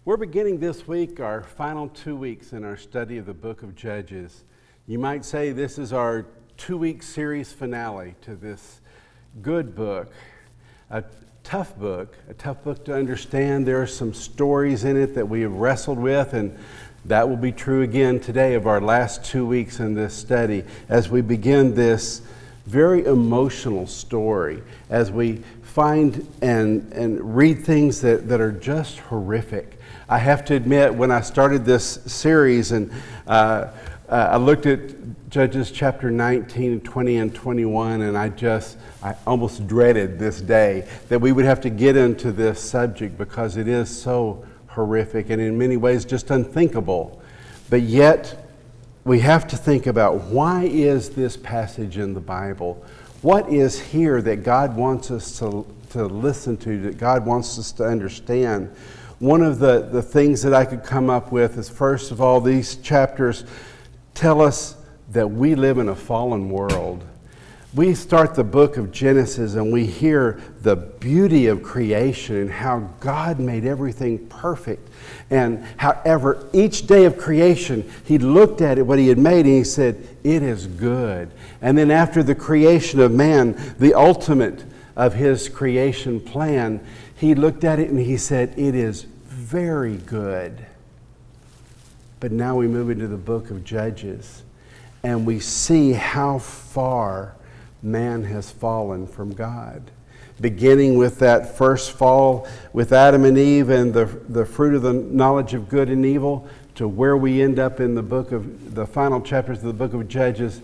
We're beginning this week our final 2 weeks in our study of the book of Judges. You might say this is our 2-week series finale to this good book, a tough book to understand. There are some stories in it that we have wrestled with, and that will be true again today of our last 2 weeks in this study as we begin this very emotional story, as we find and read things that are just horrific. I have to admit, when I started this series and I looked at Judges chapter 19, 20, and 21, and I almost dreaded this day that we would have to get into this subject because it is so horrific and in many ways just unthinkable. But yet, we have to think about, why is this passage in the Bible? What is here that God wants us to listen to, that God wants us to understand? One of the things that I could come up with is, first of all, these chapters tell us that we live in a fallen world. We start the book of Genesis and we hear the beauty of creation and how God made everything perfect. And however, each day of creation, He looked at it, what He had made, and He said, it is good. And then after the creation of man, the ultimate of His creation plan, He looked at it and He said, it is very good. But now we move into the book of Judges and we see how far man has fallen from God. Beginning with that first fall with Adam and Eve and the fruit of the knowledge of good and evil, to where we end up in the final chapters of the book of Judges.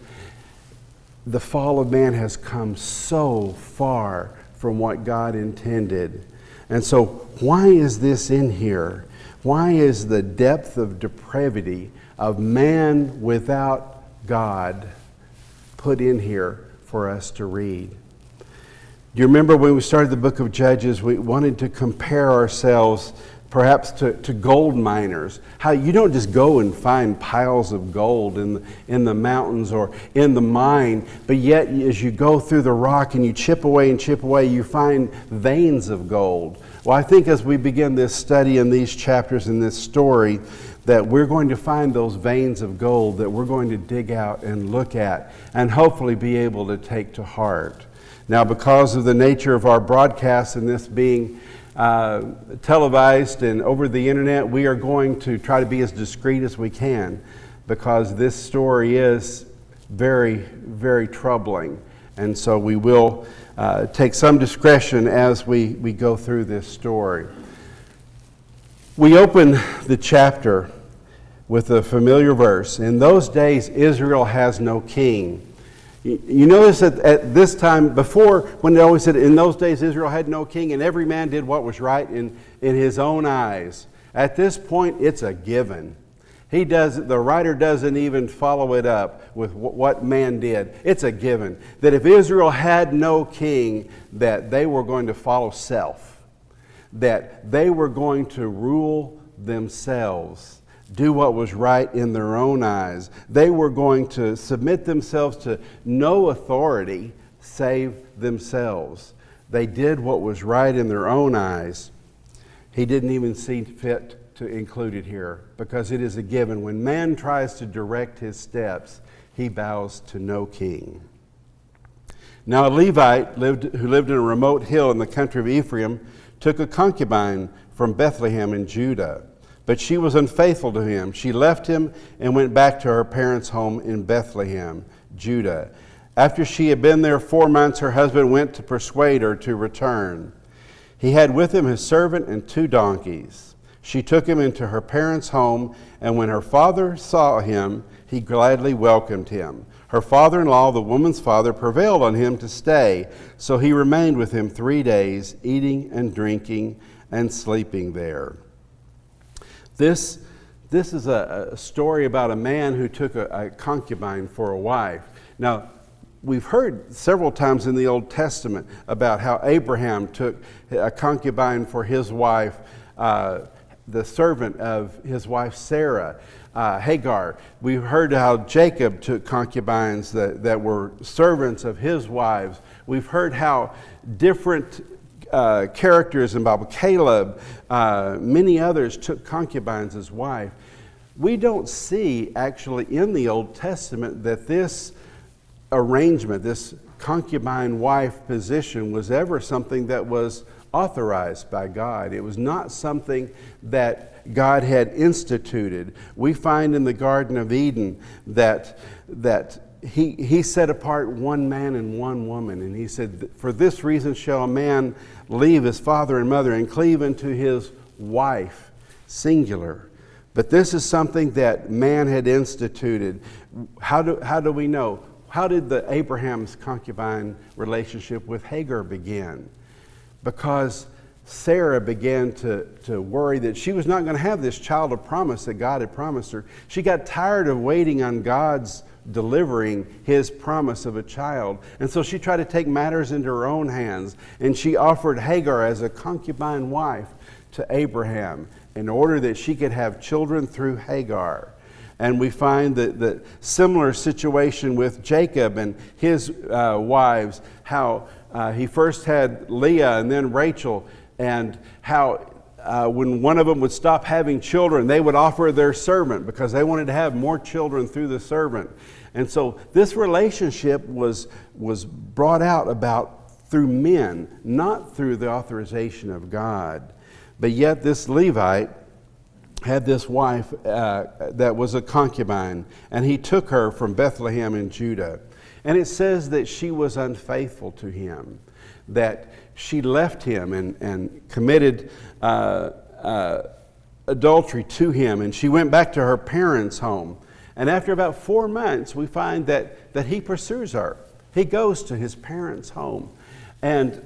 The fall of man has come so far from what God intended. And so why is this in here? Why is the depth of depravity of man without God put in here for us to read? Do you remember when we started the book of Judges, we wanted to compare ourselves perhaps to gold miners? How you don't just go and find piles of gold in the mountains or in the mine, but yet as you go through the rock and you chip away, you find veins of gold. Well, I think as we begin this study in these chapters in this story, that we're going to find those veins of gold that we're going to dig out and look at and hopefully be able to take to heart. Now, because of the nature of our broadcast and this being televised and over the internet, we are going to try to be as discreet as we can, because this story is very, very troubling. And so we will take some discretion as we go through this story. We open the chapter with a familiar verse. In those days, Israel has no king. You notice that at this time, before, when they always said, in those days Israel had no king and every man did what was right in his own eyes. At this point, it's a given. The writer doesn't even follow it up with what man did. It's a given that if Israel had no king, that they were going to follow self, that they were going to rule themselves, do what was right in their own eyes. They were going to submit themselves to no authority save themselves. They did what was right in their own eyes. He didn't even see fit to include it here, because it is a given. When man tries to direct his steps, he bows to no king. Now a Levite who lived in a remote hill in the country of Ephraim took a concubine from Bethlehem in Judah. But she was unfaithful to him. She left him and went back to her parents' home in Bethlehem, Judah. After she had been there 4 months, her husband went to persuade her to return. He had with him his servant and 2 donkeys. She took him into her parents' home, and when her father saw him, he gladly welcomed him. Her father-in-law, the woman's father, prevailed on him to stay, so he remained with him 3 days, eating and drinking and sleeping there. This is a story about a man who took a concubine for a wife. Now, we've heard several times in the Old Testament about how Abraham took a concubine for his wife, the servant of his wife Sarah, Hagar. We've heard how Jacob took concubines that were servants of his wives. We've heard how different characters in the Bible, Caleb, many others took concubines as wife. We don't see actually in the Old Testament that this arrangement, this concubine wife position, was ever something that was authorized by God. It was not something that God had instituted. We find in the Garden of Eden that he set apart one man and one woman, and he said, "For this reason shall a man leave his father and mother and cleave unto his wife," singular. But this is something that man had instituted. How do we know? How did the Abraham's concubine relationship with Hagar begin? Because Sarah began to worry that she was not going to have this child of promise that God had promised her. She got tired of waiting on God's delivering his promise of a child. And so she tried to take matters into her own hands, and she offered Hagar as a concubine wife to Abraham in order that she could have children through Hagar. And we find the similar situation with Jacob and his wives, how he first had Leah and then Rachel, and how when one of them would stop having children, they would offer their servant because they wanted to have more children through the servant. And so this relationship was brought about through men, not through the authorization of God. But yet this Levite had this wife that was a concubine, and he took her from Bethlehem in Judah. And it says that she was unfaithful to him, that she left him and committed adultery to him, and she went back to her parents' home. And after about 4 months, we find that he pursues her. He goes to his parents' home. And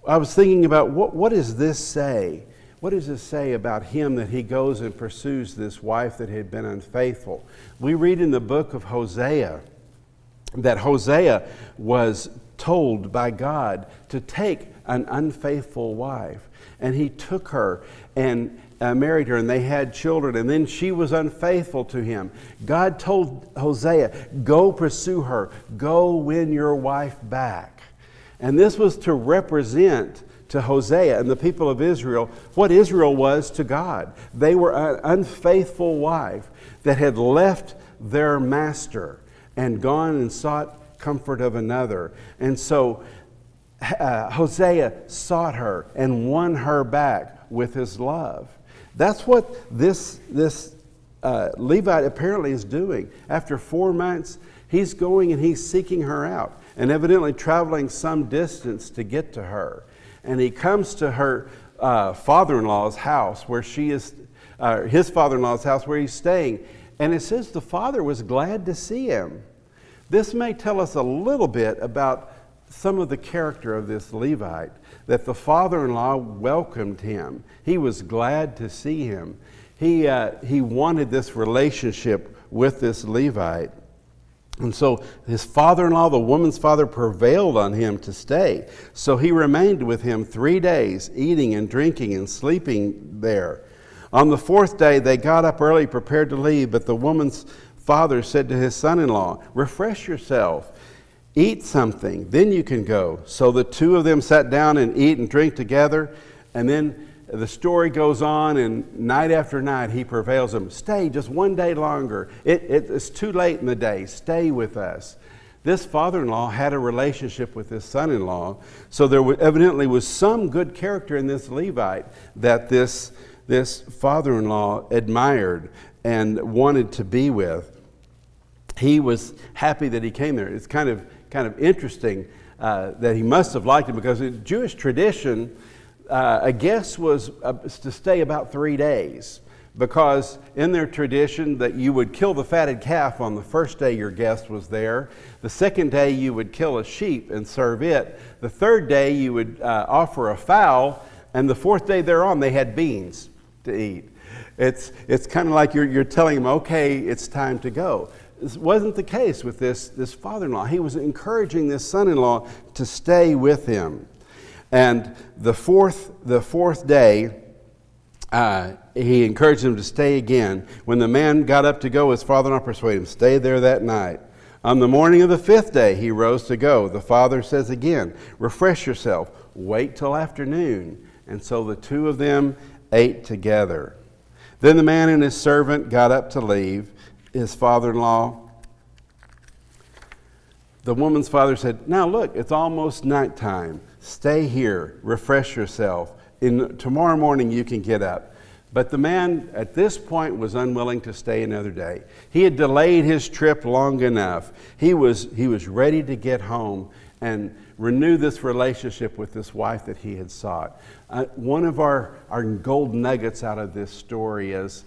I was thinking about what does this say? What does this say about him that he goes and pursues this wife that had been unfaithful? We read in the book of Hosea that Hosea was told by God to take an unfaithful wife. And he took her and married her, and they had children, and then she was unfaithful to him. God told Hosea, "Go pursue her. Go win your wife back." And this was to represent to Hosea and the people of Israel what Israel was to God. They were an unfaithful wife that had left their master and gone and sought comfort of another. And so Hosea sought her and won her back with his love. That's what this Levite apparently is doing. After 4 months, he's going and he's seeking her out, and evidently traveling some distance to get to her. And he comes to her father-in-law's house where she is, his father-in-law's house where he's staying. And it says the father was glad to see him. This may tell us a little bit about some of the character of this Levite, that the father-in-law welcomed him. He was glad to see him. He wanted this relationship with this Levite. And so his father-in-law, the woman's father, prevailed on him to stay. So he remained with him 3 days, eating and drinking and sleeping there. On the 4th day, they got up early, prepared to leave, but the woman's father said to his son-in-law, "Refresh yourself, eat something, then you can go." So the two of them sat down and eat and drink together, and then the story goes on, and night after night he prevails them. "Stay just 1 day longer. It's too late in the day. Stay with us." This father-in-law had a relationship with his son-in-law, so there evidently was some good character in this Levite that this father-in-law admired and wanted to be with. He was happy that he came there. It's kind of interesting that he must have liked him, because in Jewish tradition, a guest was to stay about 3 days, because in their tradition that you would kill the fatted calf on the first day your guest was there. The second day you would kill a sheep and serve it. The third day you would offer a fowl, and the 4th day thereon they had beans to eat. It's kind of like you're telling them, okay, it's time to go. This wasn't the case with this father-in-law. He was encouraging this son-in-law to stay with him. And the fourth day, he encouraged him to stay again. When the man got up to go, his father-in-law persuaded him, "Stay there that night." On the morning of the 5th day, he rose to go. The father says again, refresh yourself. Wait till afternoon. And so the two of them ate together. Then the man and his servant got up to leave. His father-in-law, the woman's father said, now look, it's almost nighttime. Stay here, refresh yourself. Tomorrow morning you can get up. But the man at this point was unwilling to stay another day. He had delayed his trip long enough. He was ready to get home and renew this relationship with this wife that he had sought. One of our gold nuggets out of this story is,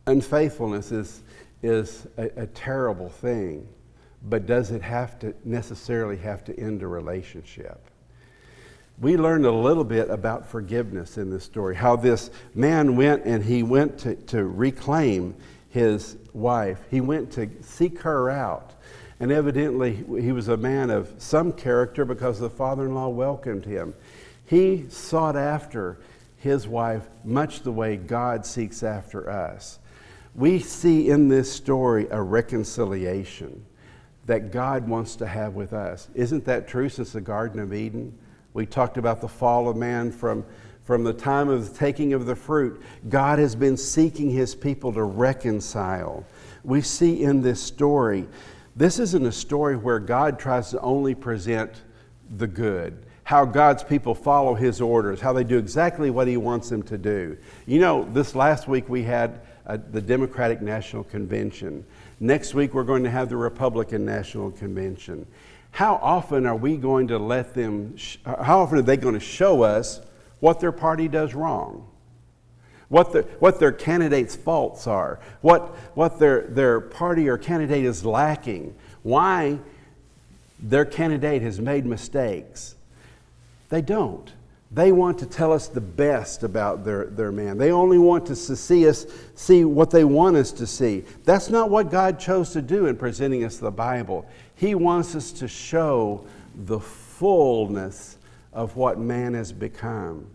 unfaithfulness is a terrible thing, but does it necessarily have to end a relationship? We learned a little bit about forgiveness in this story, how this man went to reclaim his wife. He went to seek her out. And evidently, he was a man of some character because the father-in-law welcomed him. He sought after his wife much the way God seeks after us. We see in this story a reconciliation that God wants to have with us. Isn't that true since the Garden of Eden? We talked about the fall of man from the time of the taking of the fruit. God has been seeking his people to reconcile. We see in this story, this isn't a story where God tries to only present the good, how God's people follow his orders, how they do exactly what he wants them to do. This last week we had the Democratic National Convention. Next week we're going to have the Republican National Convention. How often are we going to let them, how often are they going to show us what their party does wrong? What their candidate's faults are? What their party or candidate is lacking? Why their candidate has made mistakes? They don't. They want to tell us the best about their man. They only want to see what they want us to see. That's not what God chose to do in presenting us the Bible. He wants us to show the fullness of what man has become,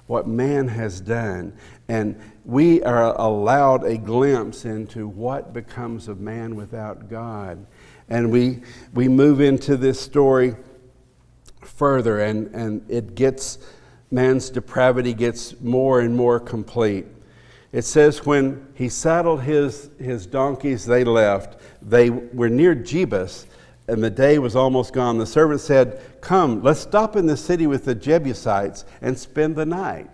what man has done. And we are allowed a glimpse into what becomes of man without God. And we move into this story further, and man's depravity gets more and more complete. It says when he saddled his donkeys, they left. They were near Jebus, and the day was almost gone. The servant said, come, let's stop in the city with the Jebusites and spend the night.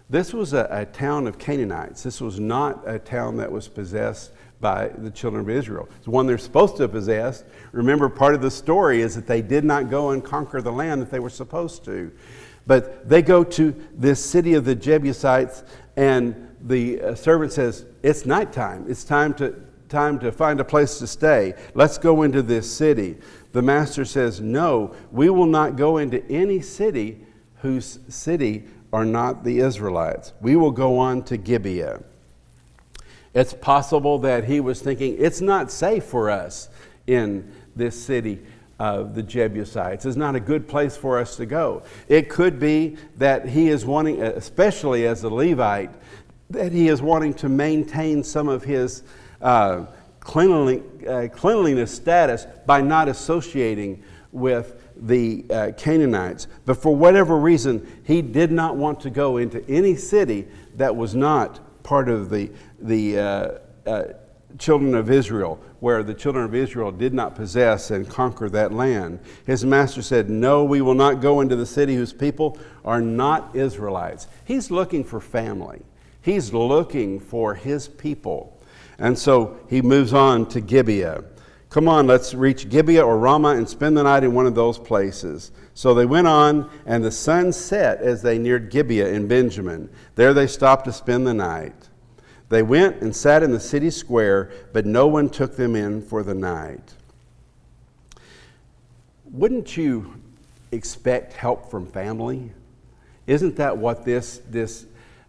This was a town of Canaanites. This was not a town that was possessed by the children of Israel. It's one they're supposed to possess. Remember, part of the story is that they did not go and conquer the land that they were supposed to. But they go to this city of the Jebusites, and the servant says, it's nighttime. It's time to find a place to stay. Let's go into this city. The master says, no, we will not go into any city whose city are not the Israelites. We will go on to Gibeah. It's possible that he was thinking, it's not safe for us in this city of the Jebusites. It's not a good place for us to go. It could be that he is wanting, especially as a Levite, that he is wanting to maintain some of his cleanliness status by not associating with the Canaanites. But for whatever reason, he did not want to go into any city that was not part of the children of Israel, where the children of Israel did not possess and conquer that land. His master said, no, we will not go into the city whose people are not Israelites. He's looking for family. He's looking for his people. And so he moves on to Gibeah. Come on, let's reach Gibeah or Ramah and spend the night in one of those places. So they went on, and the sun set as they neared Gibeah in Benjamin. There they stopped to spend the night. They went and sat in the city square, but no one took them in for the night. Wouldn't you expect help from family? Isn't that what this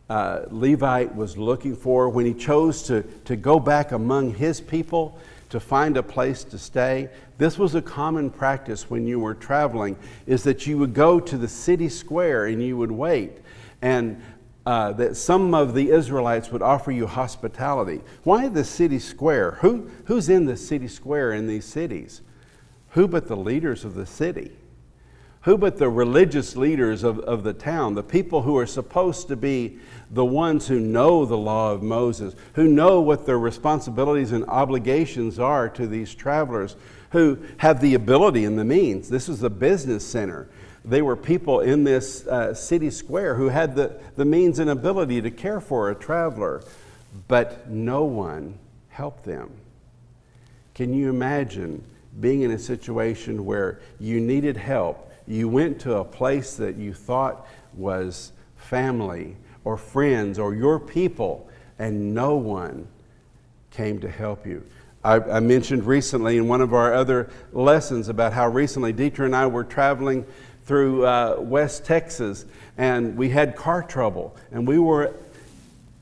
Levite was looking for when he chose to go back among his people to find a place to stay? This was a common practice when you were traveling, is that you would go to the city square and you would wait. And that some of the Israelites would offer you hospitality. Why the city square? Who's in the city square in these cities? Who but the leaders of the city? Who but the religious leaders of the town, the people who are supposed to be the ones who know the law of Moses, who know what their responsibilities and obligations are to these travelers, who have the ability and the means. This was a business center. They were people in this city square who had the means and ability to care for a traveler, but no one helped them. Can you imagine being in a situation where you needed help? You went to a place that you thought was family or friends or your people, and no one came to help you. I mentioned recently in one of our other lessons about how recently Dieter and I were traveling through West Texas, and we had car trouble, and we were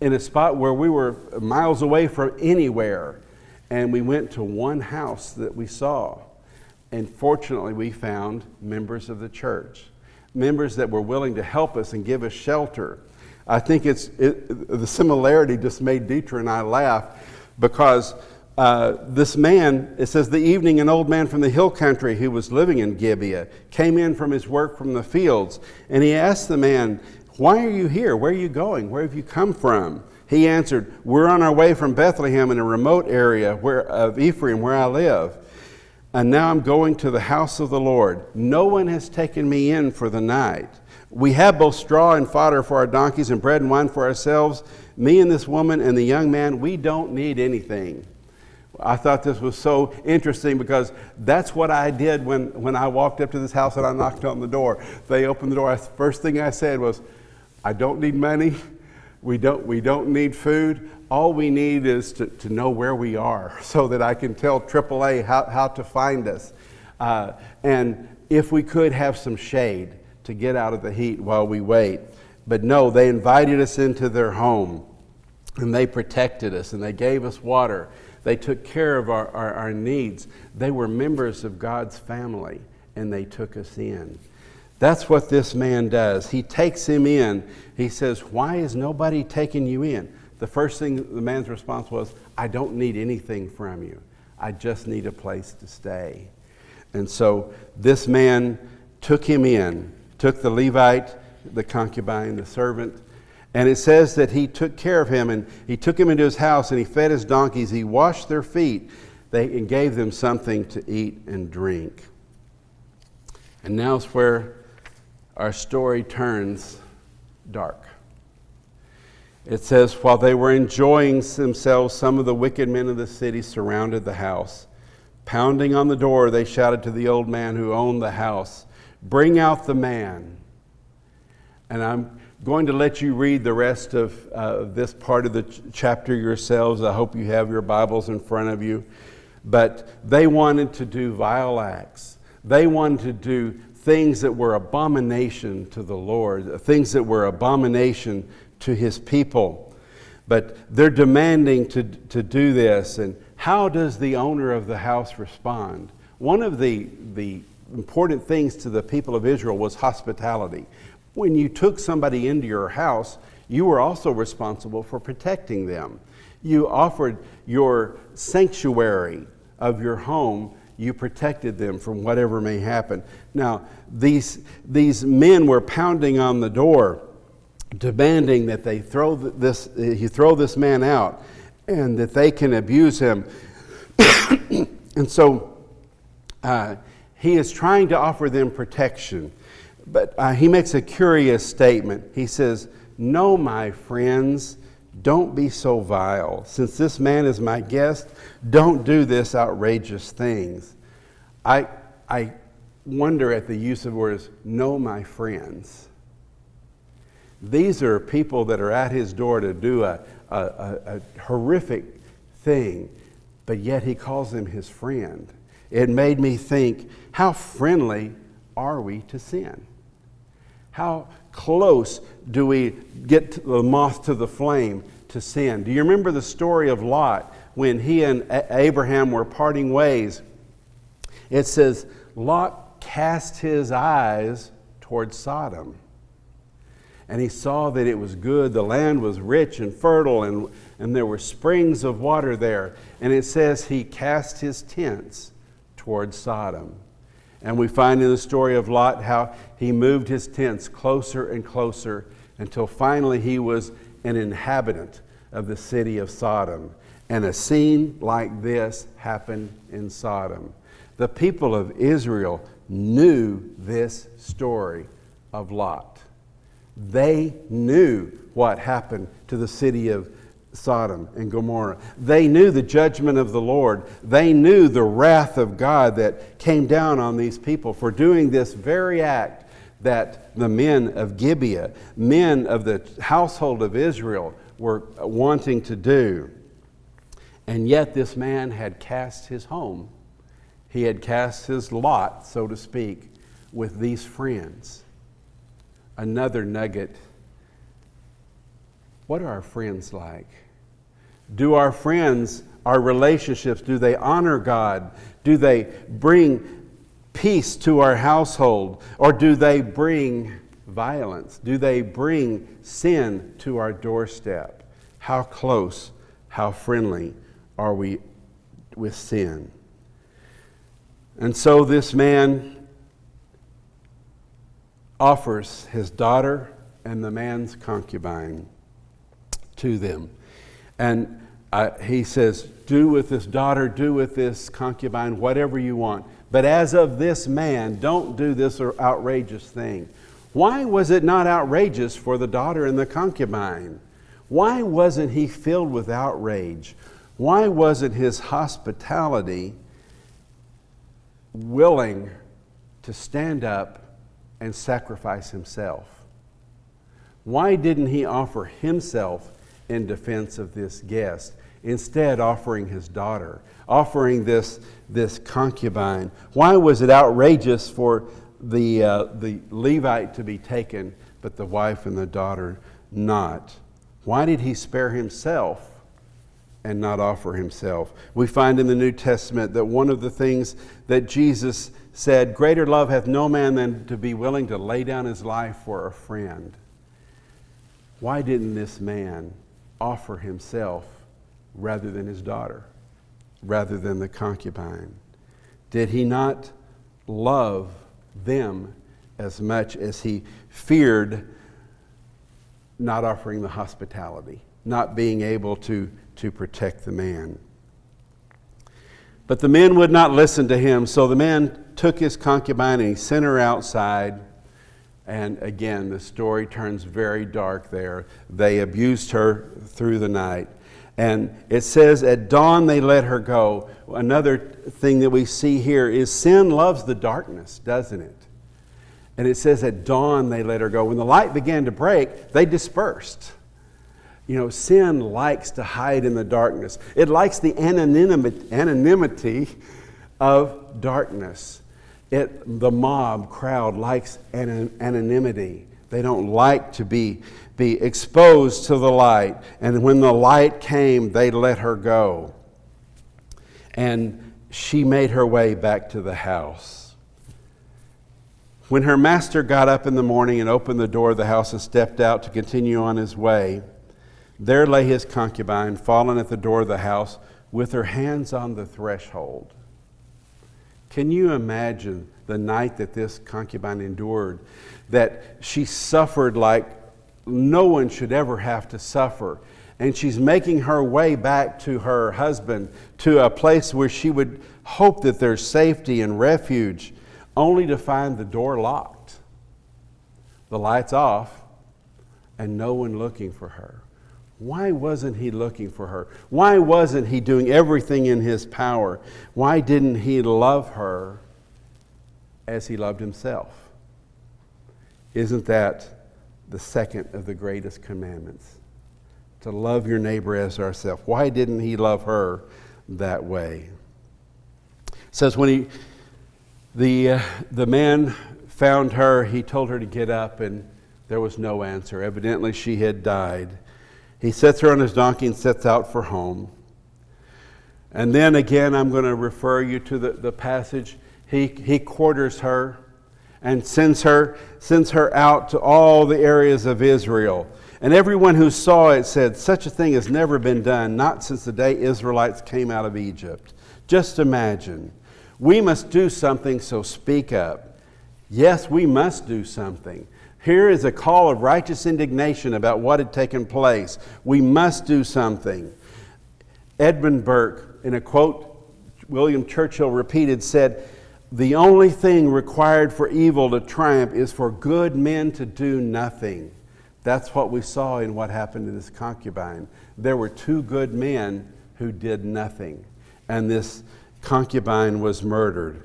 in a spot where we were miles away from anywhere, and we went to one house that we saw. And fortunately, we found members of the church, members that were willing to help us and give us shelter. I think the similarity just made Dieter and I laugh, because this man, it says, the evening an old man from the hill country who was living in Gibeah came in from his work from the fields, and he asked the man, "Why are you here? Where are you going? Where have you come from?" He answered, "We're on our way from Bethlehem in a remote area of Ephraim where I live. And now I'm going to the house of the Lord. No one has taken me in for the night. We have both straw and fodder for our donkeys and bread and wine for ourselves. Me and this woman and the young man, we don't need anything." I thought this was so interesting, because that's what I did when I walked up to this house and I knocked on the door. They opened the door. The first thing I said was, "I don't need money. We don't need food. All we need is to know where we are, so that I can tell AAA how to find us. And if we could have some shade to get out of the heat while we wait." But no, they invited us into their home, and they protected us, and they gave us water. They took care of our needs. They were members of God's family, and they took us in. That's what this man does. He takes him in. He says, "Why is nobody taking you in?" The first thing the man's response was, "I don't need anything from you. I just need a place to stay." And so this man took him in, took the Levite, the concubine, the servant, and it says that he took care of him, and he took him into his house, and he fed his donkeys, he washed their feet, and gave them something to eat and drink. And now's where our story turns dark. It says, while they were enjoying themselves, some of the wicked men of the city surrounded the house. Pounding on the door, they shouted to the old man who owned the house, "Bring out the man." And I'm going to let you read the rest of this part of the chapter yourselves. I hope you have your Bibles in front of you. But they wanted to do vile acts. They wanted to do things that were abomination to the Lord, things that were abomination to his people. But they're demanding to do this. And how does the owner of the house respond? One of the important things to the people of Israel was hospitality. When you took somebody into your house, you were also responsible for protecting them. You offered your sanctuary of your home. You protected them from whatever may happen. Now, these men were pounding on the door, demanding that you throw this man out, and that they can abuse him. And so he is trying to offer them protection. But he makes a curious statement. He says, "No, my friends, don't be so vile. Since this man is my guest, don't do this outrageous things." I wonder at the use of words, "no, my friends." These are people that are at his door to do a horrific thing, but yet he calls them his friend. It made me think, how friendly are we to sin? How close do we get the moth to the flame to sin? Do you remember the story of Lot when he and Abraham were parting ways? It says, Lot cast his eyes towards Sodom. And he saw that it was good. The land was rich and fertile, and there were springs of water there. And it says he cast his tents towards Sodom. And we find in the story of Lot how he moved his tents closer and closer until finally he was an inhabitant of the city of Sodom. And a scene like this happened in Sodom. The people of Israel knew this story of Lot. They knew what happened to the city of Sodom and Gomorrah. They knew the judgment of the Lord. They knew the wrath of God that came down on these people for doing this very act that the men of Gibeah, men of the household of Israel, were wanting to do. And yet this man had cast his home. He had cast his lot, so to speak, with these friends. Another nugget. What are our friends like? Do our friends, our relationships, do they honor God? Do they bring peace to our household? Or do they bring violence? Do they bring sin to our doorstep? How close, how friendly are we with sin? And so this man offers his daughter and the man's concubine to them. And he says, do with this daughter, do with this concubine, whatever you want. But as of this man, don't do this outrageous thing. Why was it not outrageous for the daughter and the concubine? Why wasn't he filled with outrage? Why wasn't his hospitality willing to stand up and sacrifice himself? Why didn't he offer himself in defense of this guest, instead offering his daughter, offering this concubine? Why was it outrageous for the Levite to be taken, but the wife and the daughter not? Why did he spare himself and not offer himself? We find in the New Testament that one of the things that Jesus said, greater love hath no man than to be willing to lay down his life for a friend. Why didn't this man offer himself rather than his daughter, rather than the concubine? Did he not love them as much as he feared not offering the hospitality, not being able to protect the man? But the men would not listen to him, so the man took his concubine and he sent her outside. And again, the story turns very dark there. They abused her through the night. And it says, at dawn they let her go. Another thing that we see here is sin loves the darkness, doesn't it? And it says at dawn they let her go. When the light began to break, they dispersed. You know, sin likes to hide in the darkness. It likes the anonymity of darkness. The mob crowd likes anonymity. They don't like to be exposed to the light. And when the light came, they let her go. And she made her way back to the house. When her master got up in the morning and opened the door of the house and stepped out to continue on his way, there lay his concubine, fallen at the door of the house with her hands on the threshold. Can you imagine the night that this concubine endured? That she suffered like no one should ever have to suffer. And she's making her way back to her husband, to a place where she would hope that there's safety and refuge, only to find the door locked, the lights off, and no one looking for her. Why wasn't he looking for her? Why wasn't he doing everything in his power? Why didn't he love her as he loved himself? Isn't that the second of the greatest commandments? To love your neighbor as ourselves. Why didn't he love her that way? It says when the man found her, he told her to get up, and there was no answer. Evidently she had died. He sets her on his donkey and sets out for home. And then again, I'm going to refer you to the passage. He quarters her, and sends her out to all the areas of Israel. And everyone who saw it said, such a thing has never been done, not since the day Israelites came out of Egypt. Just imagine. We must do something, so speak up. Yes, we must do something. Here is a call of righteous indignation about what had taken place. We must do something. Edmund Burke, in a quote William Churchill repeated, said, the only thing required for evil to triumph is for good men to do nothing. That's what we saw in what happened to this concubine. There were two good men who did nothing, and this concubine was murdered.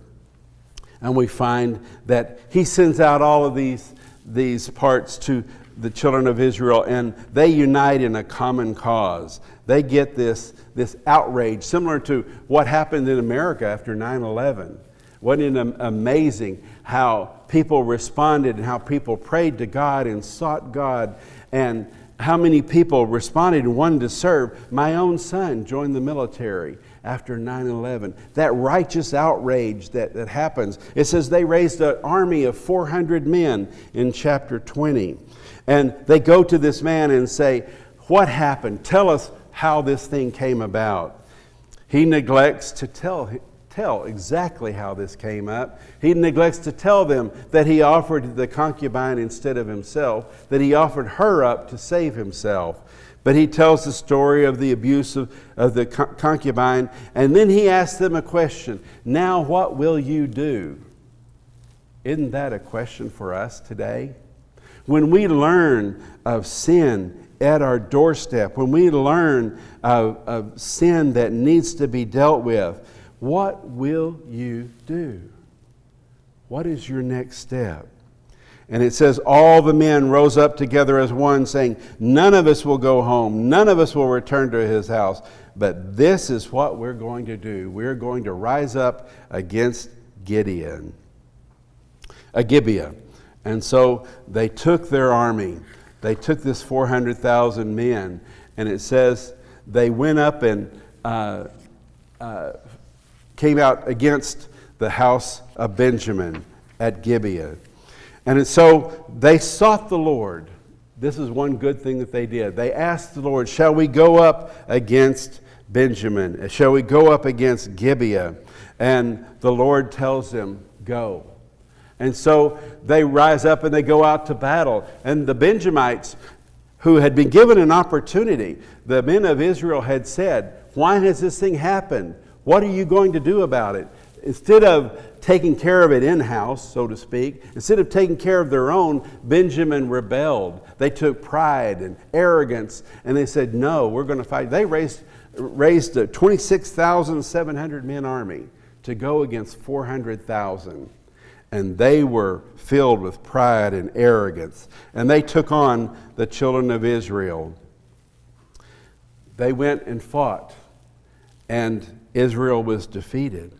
And we find that he sends out all of these parts to the children of Israel, and they unite in a common cause. They get this outrage, similar to what happened in America after 9/11. Wasn't it amazing how people responded and how people prayed to God and sought God, and how many people responded and wanted to serve? My own son joined the military after 9/11. That righteous outrage that happens. It says they raised an army of 400 men in chapter 20. And they go to this man and say, what happened? Tell us how this thing came about. He neglects to tell exactly how this came up. He neglects to tell them that he offered the concubine instead of himself, that he offered her up to save himself. But he tells the story of the abuse of the concubine, and then he asks them a question. Now what will you do? Isn't that a question for us today? When we learn of sin at our doorstep, when we learn of sin that needs to be dealt with, what will you do? What is your next step? And it says, all the men rose up together as one, saying, none of us will go home. None of us will return to his house. But this is what we're going to do. We're going to rise up against Gibeah. And so they took their army. They took this 400,000 men. And it says they went up and came out against the house of Benjamin at Gibeah. And so they sought the Lord. This is one good thing that they did. They asked the Lord, shall we go up against Benjamin? Shall we go up against Gibeah? And the Lord tells them, go. And so they rise up and they go out to battle. And the Benjamites, who had been given an opportunity, the men of Israel had said, why has this thing happened? What are you going to do about it? Instead of taking care of it in-house, so to speak, instead of taking care of their own, Benjamin rebelled. They took pride and arrogance, and they said, no, we're going to fight. They raised a 26,700 men army to go against 400,000. And they were filled with pride and arrogance. And they took on the children of Israel. They went and fought, and Israel was defeated.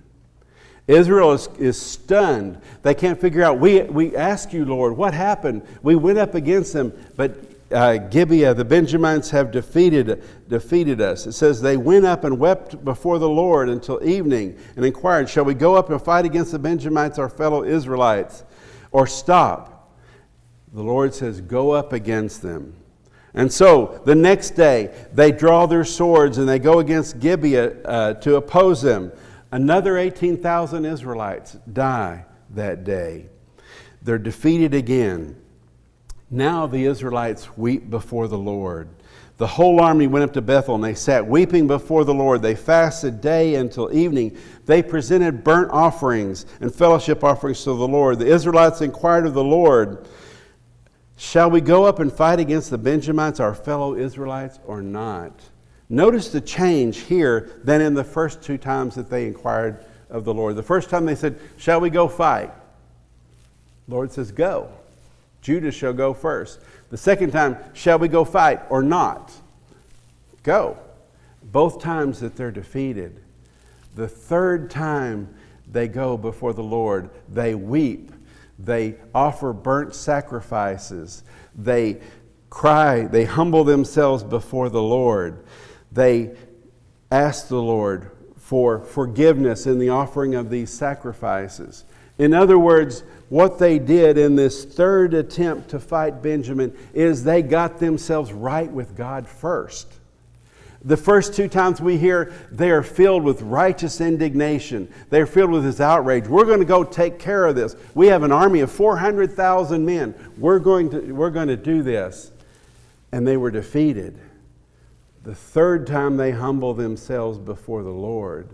Israel is stunned. They can't figure out. We ask you, Lord, what happened? We went up against them, but Gibeah, the Benjamites have defeated us. It says they went up and wept before the Lord until evening and inquired, shall we go up and fight against the Benjamites, our fellow Israelites, or stop? The Lord says, go up against them. And so the next day they draw their swords and they go against Gibeah to oppose them. Another 18,000 Israelites die that day. They're defeated again. Now the Israelites weep before the Lord. The whole army went up to Bethel, and they sat weeping before the Lord. They fasted day until evening. They presented burnt offerings and fellowship offerings to the Lord. The Israelites inquired of the Lord, shall we go up and fight against the Benjamites, our fellow Israelites, or not? Notice the change here than in the first two times that they inquired of the Lord. The first time they said, shall we go fight? The Lord says, go. Judah shall go first. The second time, shall we go fight or not? Go. Both times that they're defeated. The third time they go before the Lord, they weep. They offer burnt sacrifices. They cry. They humble themselves before the Lord. They ask the Lord for forgiveness in the offering of these sacrifices. In other words, what they did in this third attempt to fight Benjamin is they got themselves right with God first. The first two times we hear they are filled with righteous indignation. They're filled with this outrage. We're going to go take care of this. We have an army of 400,000 men. We're going to do this. And they were defeated. The third time they humble themselves before the Lord,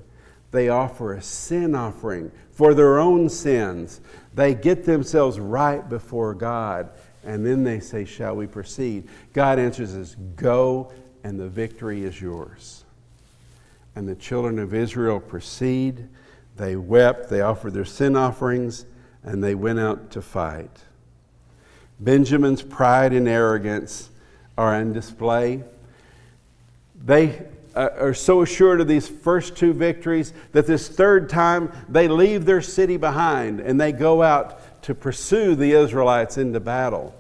they offer a sin offering for their own sins. They get themselves right before God. And then they say, shall we proceed? God answers us, go, and the victory is yours. And the children of Israel proceed. They wept, they offered their sin offerings, and they went out to fight. Benjamin's pride and arrogance are on display. They are so assured of these first two victories that this third time they leave their city behind and they go out to pursue the Israelites into battle.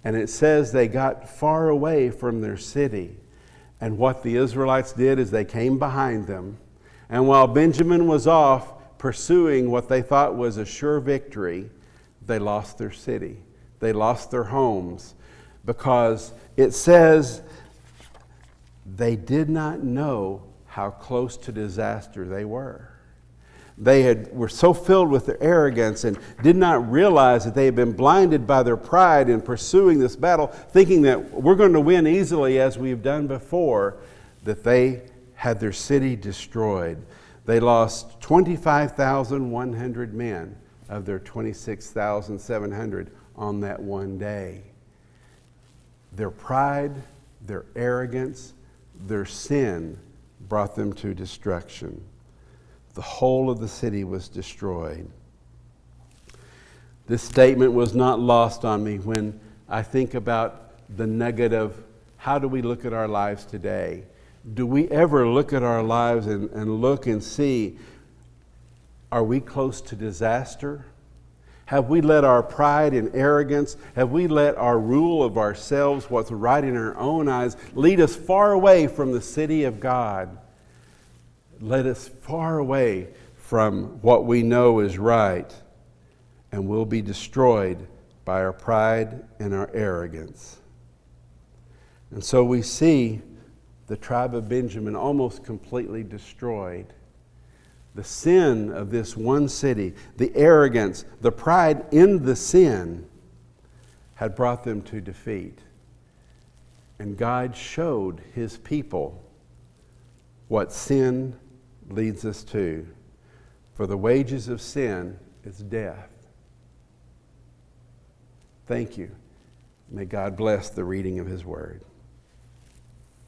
And it says they got far away from their city. And what the Israelites did is they came behind them. And while Benjamin was off pursuing what they thought was a sure victory, they lost their city. They lost their homes because it says they did not know how close to disaster they were. They were so filled with their arrogance and did not realize that they had been blinded by their pride in pursuing this battle, thinking that we're going to win easily as we've done before, that they had their city destroyed. They lost 25,100 men of their 26,700 on that one day. Their pride, their arrogance, their sin brought them to destruction. The whole of the city was destroyed. This statement was not lost on me when I think about the nugget of how do we look at our lives today? Do we ever look at our lives and look and see, are we close to disaster? Have we let our pride and arrogance, have we let our rule of ourselves, what's right in our own eyes, lead us far away from the city of God? Led us far away from what we know is right, and we'll be destroyed by our pride and our arrogance. And so we see the tribe of Benjamin almost completely destroyed. The sin of this one city, the arrogance, the pride in the sin had brought them to defeat. And God showed his people what sin leads us to. For the wages of sin is death. Thank you. May God bless the reading of his word.